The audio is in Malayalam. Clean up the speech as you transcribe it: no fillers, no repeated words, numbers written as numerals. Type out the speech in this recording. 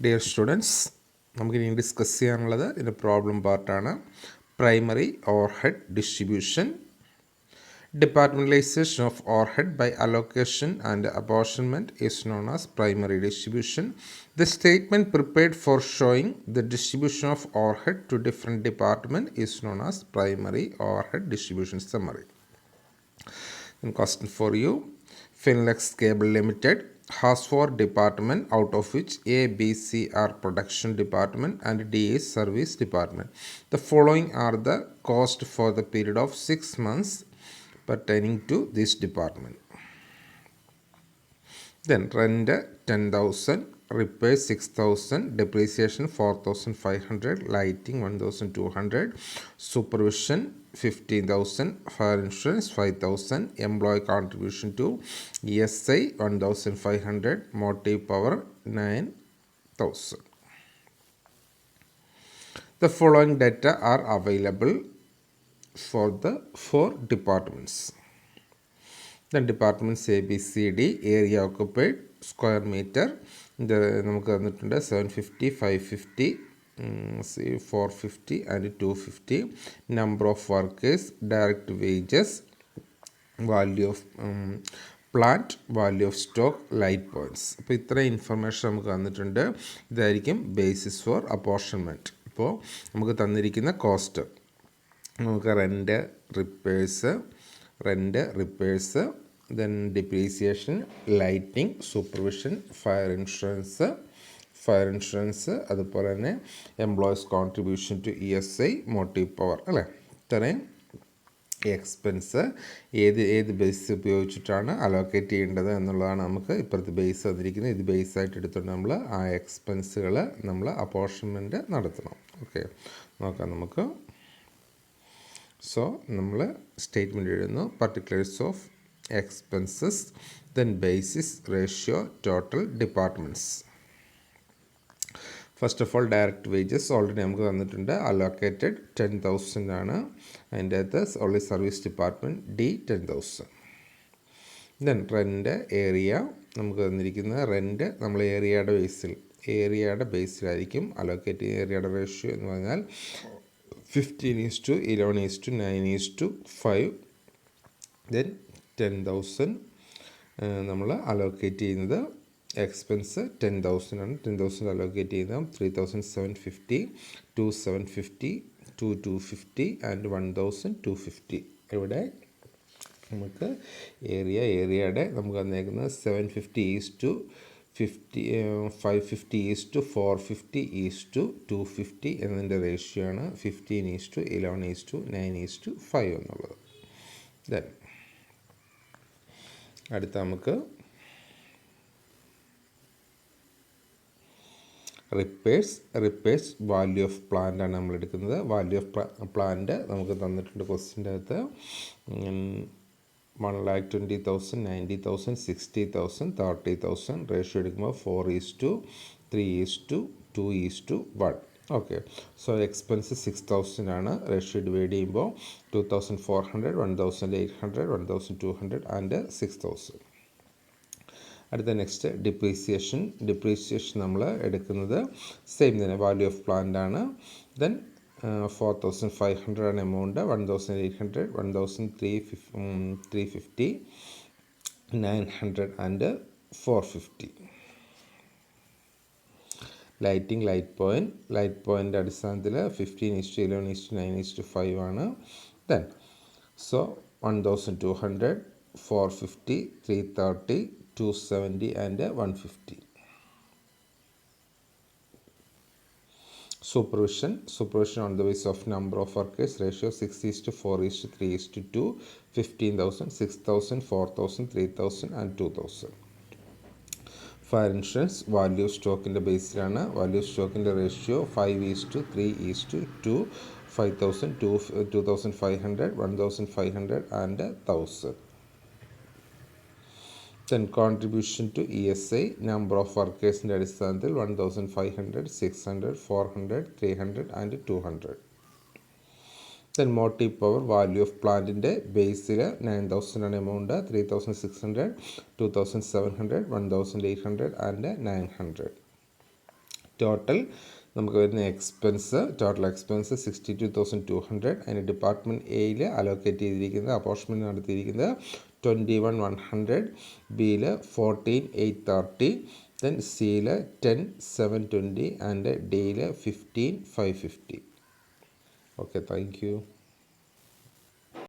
ഡിയർ സ്റ്റുഡൻസ്, നമുക്കിനി ഡിസ്കസ് ചെയ്യാനുള്ളത് ഇതിൻ്റെ പ്രോബ്ലം പാർട്ടാണ്. Primary overhead distribution. Departmentalization of overhead by allocation and apportionment is known as primary distribution. The statement prepared for showing the distribution of overhead to different departments is known as primary overhead distribution summary. And question for you: Finlex Cable Limited has 4 departments, out of which A, B, C are production department and D is service department. The following are the cost for the period of 6 months pertaining to this department. Then rent 10,000, repairs 6,000, depreciation 4,500, lighting 1,200, supervision 15,000, fire insurance 5,000, employee contribution to ESI 1,500, motive power 9,000. The following data are available for the 4 departments. The departments A, B, C, D, area occupied, square meter, നമുക്ക് തന്നിട്ടുണ്ട് 750, 550, 450 and 250. Number of workers, direct wages, value of plant, value of stock, light points. അപ്പോൾ ഇത്രയും ഇൻഫർമേഷൻ നമുക്ക് തന്നിട്ടുണ്ട്. ഇതായിരിക്കും ബേസിസ് ഫോർ അപ്പോർഷൻമെൻറ്റ്. ഇപ്പോൾ നമുക്ക് തന്നിരിക്കുന്ന കോസ്റ്റ് നമുക്ക് rent, repairs, then depreciation, lighting, supervision, fire insurance, അതുപോലെ തന്നെ employees contribution to ESI, motive power, അല്ലേ? ഇത്രയും എക്സ്പെൻസ് ഏത് ബേസ് ഉപയോഗിച്ചിട്ടാണ് അലോക്കേറ്റ് ചെയ്യേണ്ടത് എന്നുള്ളതാണ് നമുക്ക് ഇപ്പുറത്ത് ബേസ് തന്നിരിക്കുന്നത്. ഇത് ബേസായിട്ട് എടുത്തുകൊണ്ട് നമ്മൾ ആ എക്സ്പെൻസുകൾ നമ്മൾ അപ്പോർഷൻമെൻറ്റ് നടത്തണം. ഓക്കെ, നോക്കാം നമുക്ക്. സോ നമ്മൾ സ്റ്റേറ്റ്മെൻറ്റ് എഴുതുന്നു. Particulars of expenses, then basis, ratio, total, departments. First of all direct wages already നമുക്ക് തന്നിട്ടുണ്ട്. അലോക്കേറ്റഡ് 10,000 ആണ്. അതിൻ്റെ അകത്ത് only service department D 10,000. Then rent, area നമുക്ക് തന്നിരിക്കുന്ന റെൻറ്റ് നമ്മൾ ഏരിയയുടെ ബേസിലായിരിക്കും അലോക്കേറ്റ് ചെയ്യുന്ന. ഏരിയയുടെ റേഷ്യോ എന്ന് പറഞ്ഞാൽ 15:11:9:5. ദെൻ 10,000 നമ്മൾ അലോക്കേറ്റ് ചെയ്യുന്നത്. എക്സ്പെൻസ് 10,000 ആണ്. 10,000 അലോക്കേറ്റ് ചെയ്യുന്നത് 3,750, 2,750, 2,250 ആൻഡ് 1,250. ഇവിടെ നമുക്ക് ഏരിയയുടെ നമുക്ക് തന്നേക്കുന്നത് 750:50, 550:450:250 എന്നതിൻ്റെ റേഷ്യോ ആണ് 15:11:9:5 എന്നുള്ളത്. ദെൻ അടുത്ത നമുക്ക് റിപ്പേഴ്സ് വാല്യൂ ഓഫ് പ്ലാന്റ് ആണ് നമ്മൾ എടുക്കുന്നത്. വാല്യൂ ഓഫ് പ്ലാന്റ് നമുക്ക് തന്നിട്ടുണ്ട് ക്വസ്റ്റ്യൻ്റെ അകത്ത് 1,20,000, 90,000, 60,000, 30,000. റേഷ്യോ എടുക്കുമ്പോൾ 4:3:2:1. ഓക്കെ, സോ എക്സ്പെൻസ് 6,000 ആണ്. റേഷ്യോ ഡിവൈഡ് ചെയ്യുമ്പോൾ 2,400, 1,800, 1,200 ആൻഡ് 6,000. അടുത്ത നെക്സ്റ്റ് ഡിപ്രീസിയേഷൻ നമ്മൾ എടുക്കുന്നത് സെയിം തന്നെ വാല്യൂ ഓഫ് പ്ലാന്റ് ആണ്. ദെൻ 4,500 ആണ് എമൗണ്ട്, 1,800, 1,350, 900 ആൻഡ് 450. ലൈറ്റ് പോയിൻ്റ് അടിസ്ഥാനത്തിൽ 15:11:9:5 ആണ്. Then so 1,200, 450, 330, 270 and 150. Supervision on the basis of number of workers, ratio 6:4:3:2, 15,000, 6,000, 4,000, 3,000 and 2,000. Fire insurance value സ്റ്റോക്കിൻ്റെ ബേസിലാണ്. വാല്യൂ സ്റ്റോക്കിൻ്റെ ratio 5:3:2, 5,000, 2,500, 1,500 and 1,000. Then contribution to ESI, number of workersൻ്റെ അടിസ്ഥാനത്തിൽ 1,500, 600, 400, 300 and 200. Then motive power, value of പ്ലാന്റിൻ്റെ ബേസിൽ 9,000 ആണ് എമൗണ്ട്, 3,600, 2,700, 1,800 and 900. ടോട്ടൽ നമുക്ക് വരുന്ന എക്സ്പെൻസ്, ടോട്ടൽ എക്സ്പെൻസ് 62,200. അതിന് ഡിപ്പാർട്ട്മെൻറ്റ് എയിൽ അലോക്കേറ്റ് ചെയ്തിരിക്കുന്നത്, അപ്പോർഷൻമെൻറ്റ് നടത്തിയിരിക്കുന്നത് 21,100, ബിയിൽ 14,830, ദെൻ സിയിൽ 10,720 ആൻഡ് ഡിയിൽ 15,550. Okay, thank you.